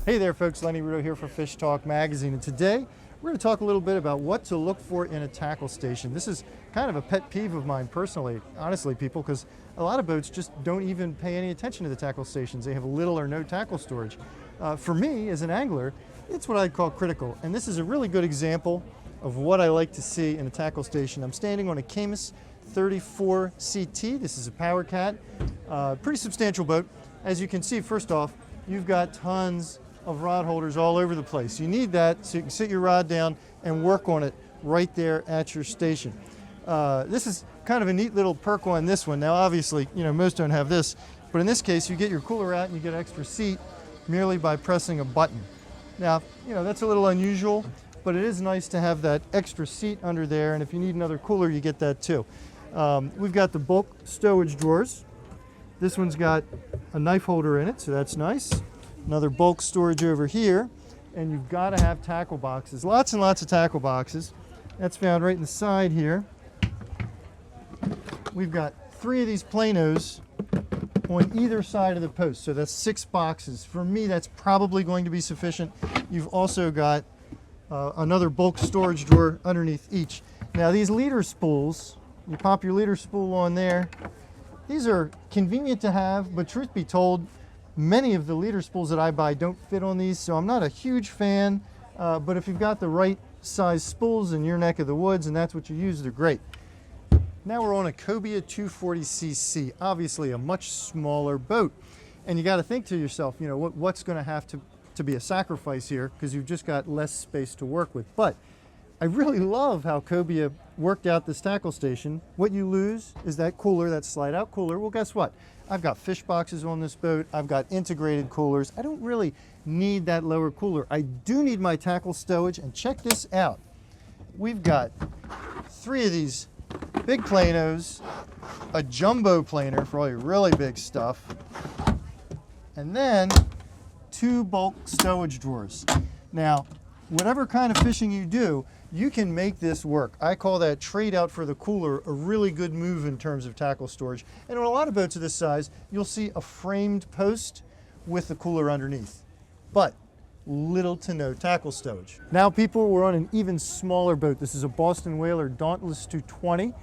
Hey there folks, Lenny Rudow here for FishTalk Magazine, and today we're going to talk a little bit about what to look for in a tackle station. This is kind of a pet peeve of mine personally, honestly people, because a lot of boats just don't even pay any attention to the tackle stations. They have little or no tackle storage. For me, as an angler, it's what I'd call critical, and this is a really good example of what I like to see in a tackle station. I'm standing on a Caymas 34 CT. This is a power cat, pretty substantial boat. As you can see, first off, you've got tons of rod holders all over the place. You need that so you can sit your rod down and work on it right there at your station. This is kind of a neat little perk on this one. Now obviously, most don't have this, but in this case you get your cooler out and you get an extra seat merely by pressing a button. Now, that's a little unusual, but it is nice to have that extra seat under there, and if you need another cooler you get that too. We've got the bulk stowage drawers. This one's got a knife holder in it, so that's nice. Another bulk storage over here, and you've got to have tackle boxes. Lots and lots of tackle boxes. That's found right in the side here. We've got 3 of these planos on either side of the post, so that's 6 boxes. For me, that's probably going to be sufficient. You've also got another bulk storage drawer underneath each. Now these leader spools, you pop your leader spool on there. These are convenient to have, but truth be told, many of the leader spools that I buy don't fit on these, so I'm not a huge fan, but if you've got the right size spools in your neck of the woods and that's what you use, they're great. Now we're on a Cobia 240cc, obviously a much smaller boat. And you got to think to yourself, what's going to have to be a sacrifice here, because you've just got less space to work with. But I really love how Cobia worked out this tackle station. What you lose is that cooler, that slide out cooler. Well, guess what? I've got fish boxes on this boat. I've got integrated coolers. I don't really need that lower cooler. I do need my tackle stowage, and check this out. We've got 3 of these big planos, a jumbo planer for all your really big stuff, and then 2 bulk stowage drawers. Now, whatever kind of fishing you do, you can make this work. I call that trade out for the cooler a really good move in terms of tackle storage. And on a lot of boats of this size, you'll see a framed post with the cooler underneath, but little to no tackle stowage. Now people, we're on an even smaller boat. This is a Boston Whaler Dauntless 220.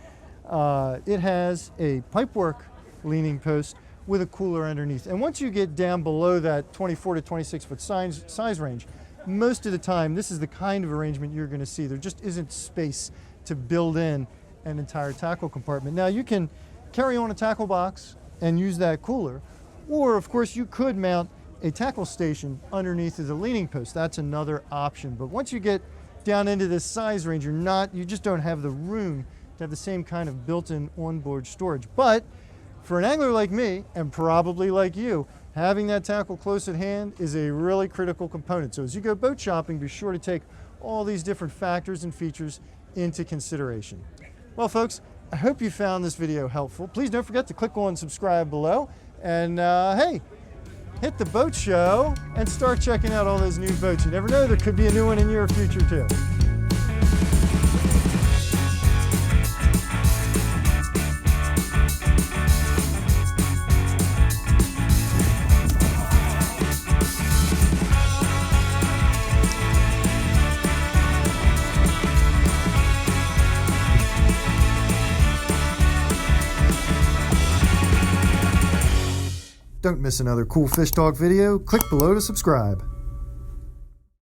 It has a pipework leaning post with a cooler underneath. And once you get down below that 24 to 26 foot size range, most of the time, this is the kind of arrangement you're going to see. There just isn't space to build in an entire tackle compartment. Now, you can carry on a tackle box and use that cooler, or of course, you could mount a tackle station underneath of the leaning post. That's another option. But once you get down into this size range, you just don't have the room to have the same kind of built-in onboard storage. But for an angler like me, and probably like you, having that tackle close at hand is a really critical component. So as you go boat shopping, be sure to take all these different factors and features into consideration. Well folks, I hope you found this video helpful. Please don't forget to click on subscribe below, and hey, hit the boat show and start checking out all those new boats. You never know, there could be a new one in your future too. Don't miss another cool Fish Talk video. Click below to subscribe.